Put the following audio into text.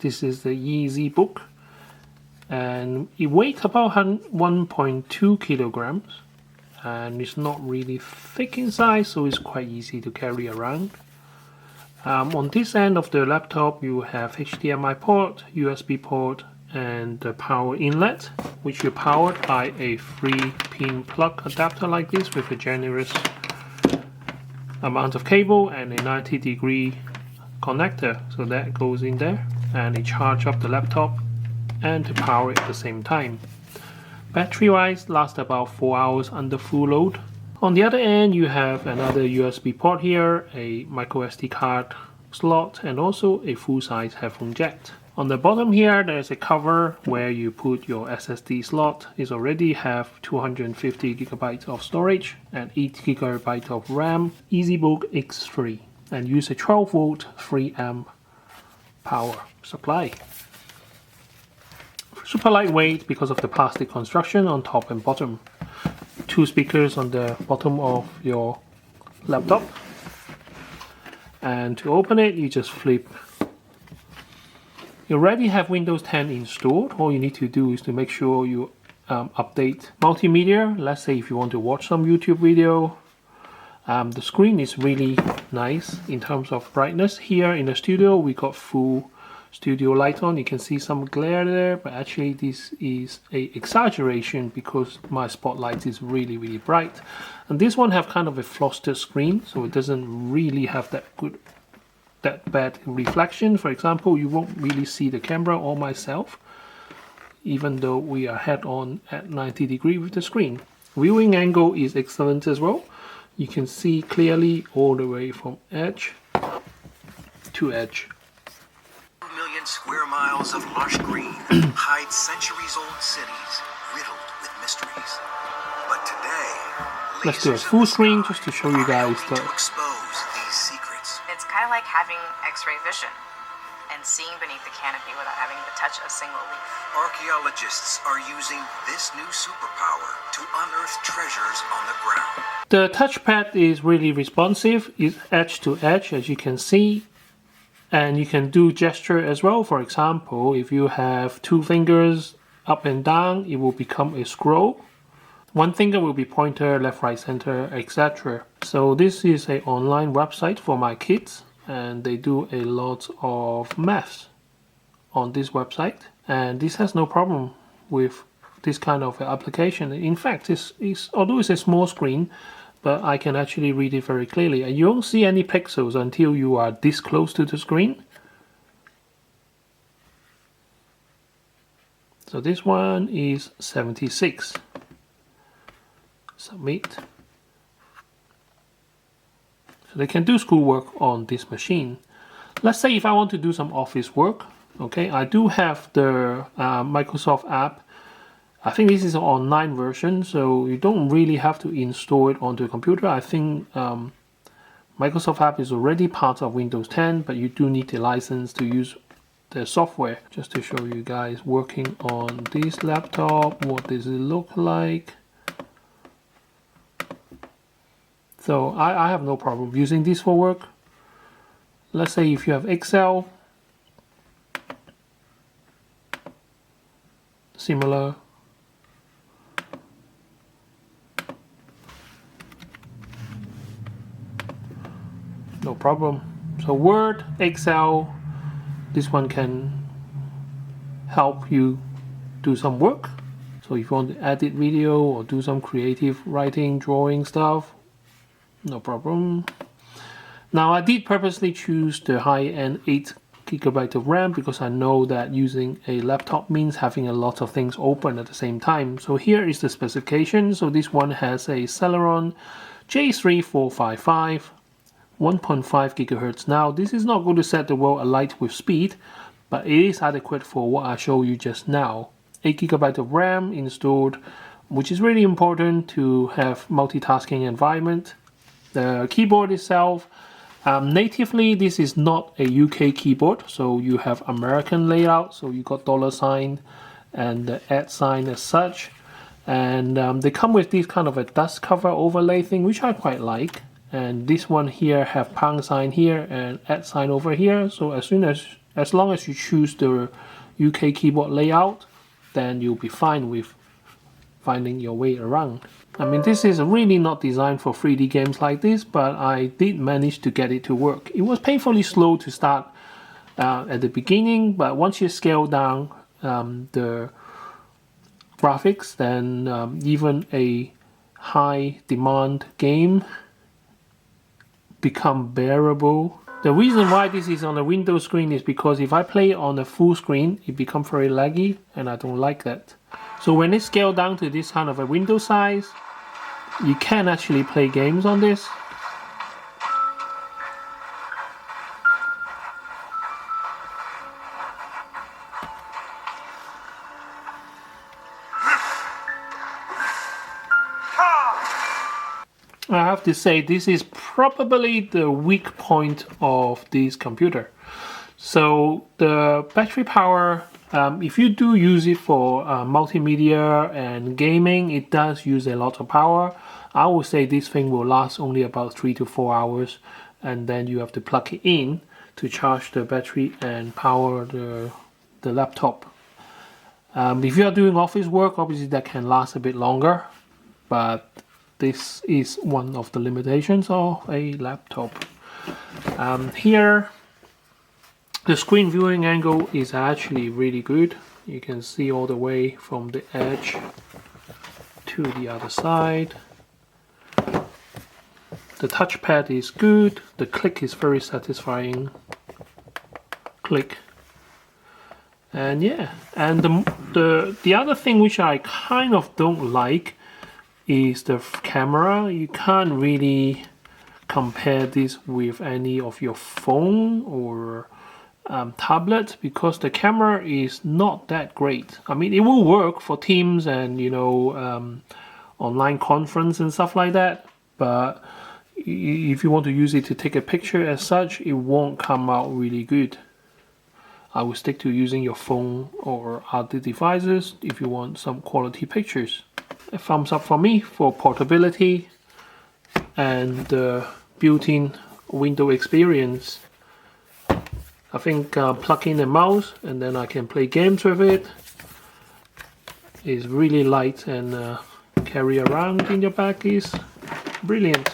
This is the EZbook, and it weighs about 1.2 kilograms, and it's not really thick inside, so it's quite easy to carry around. On this end of the laptop you have HDMI port, USB port, and the power inlet, which is powered by a 3-pin plug adapter like this with a generous amount of cable and a 90-degree connector, so that goes in there, and it charges up the laptop and to power it at the same time. Battery wise, lasts about 4 hours under full load. On the other end you have another USB port here, a micro SD card slot, and also a full-size headphone jack. On the bottom here there's a cover where you put your SSD slot. It already have 250 GB of storage and 8 GB of RAM. EZbook X3, and use a 12 volt 3 amp power supply. Super lightweight because of the plastic construction on top and bottom. 2 speakers on the bottom of your laptop, and to open it you just flip. You already have Windows 10 installed. All you need to do is to make sure you update multimedia. Let's say if you want to watch some YouTube video. The screen is really nice in terms of brightness. Here in the studio we got full studio light on. You can see some glare there, but actually this is a exaggeration because my spotlight is really bright. And this one have kind of a frosted screen, so it doesn't really have that bad reflection. For example, you won't really see the camera or myself, even though we are head on at 90 degrees with the screen. Viewing angle is excellent as well. You can see clearly all the way from edge to edge. 2 million square miles of lush green hide centuries-old cities riddled with mysteries. But today, let's do a full screen just to show you guys the expose these secrets. It's kind of like having X-ray vision and seeing beneath the canopy without having to touch a single leaf. Archaeologists are using this new superpower to unearth treasures on the ground. The touchpad is really responsive. It's edge to edge, as you can see, and you can do gesture as well. For example, if you have 2 fingers up and down, it will become a scroll. 1 finger will be pointer, left, right, center, etc. So this is an online website for my kids, and they do a lot of maths on this website, and this has no problem with this kind of application. In fact, although it's a small screen, but I can actually read it very clearly, and you don't see any pixels until you are this close to the screen. So this one is 76. Submit. So they can do schoolwork on this machine. Let's say if I want to do some office work, okay, I do have the Microsoft app. I think this is an online version, so you don't really have to install it onto a computer. I think Microsoft app is already part of Windows 10, but you do need a license to use the software. Just to show you guys working on this laptop, what does it look like. So I have no problem using this for work. Let's say if you have Excel, similar. No problem. So Word, Excel, this one can help you do some work. So if you want to edit video or do some creative writing, drawing stuff, no problem. Now I did purposely choose the high-end 8 GB of RAM because I know that using a laptop means having a lot of things open at the same time. So here is the specification. So this one has a Celeron J3455, 1.5 GHz. Now this is not going to set the world alight with speed, but it is adequate for what I showed you just now. 8 GB of RAM installed, which is really important to have multitasking environment. The keyboard itself, natively this is not a UK keyboard, so you have American layout, so you got $sign and the @ sign as such, and they come with this kind of a dust cover overlay thing, which I quite like. And this one here have pound sign here and @ sign over here, so as soon as As long as you choose the UK keyboard layout, then you'll be fine with finding your way around. I mean, this is really not designed for 3D games like this, but I did manage to get it to work. It was painfully slow to start at the beginning, but once you scale down the graphics, then even a high demand game become bearable. The reason why this is on a Windows screen is because if I play on a full screen, it becomes very laggy, and I don't like that. So when it's scaled down to this kind of a window size, you can actually play games on this. I have to say, this is probably the weak point of this computer. So the battery power, if you do use it for multimedia and gaming, it does use a lot of power. I would say this thing will last only about 3 to 4 hours, and then you have to plug it in to charge the battery and power the laptop. If you are doing office work, obviously that can last a bit longer, but this is one of the limitations of a laptop. Here, the screen viewing angle is actually really good. You can see all the way from the edge to the other side. The touchpad is good. The click is very satisfying. Click. And yeah, and the other thing which I kind of don't like is the camera. You can't really compare this with any of your phone or tablet, because the camera is not that great. I mean, it will work for Teams and, you know, online conference and stuff like that, but if you want to use it to take a picture as such, it won't come out really good. I would stick to using your phone or other devices if you want some quality pictures. A thumbs up for me for portability and the built-in window experience. I think plug in a mouse and then I can play games with it. It's really light, and carry around in your bag is brilliant.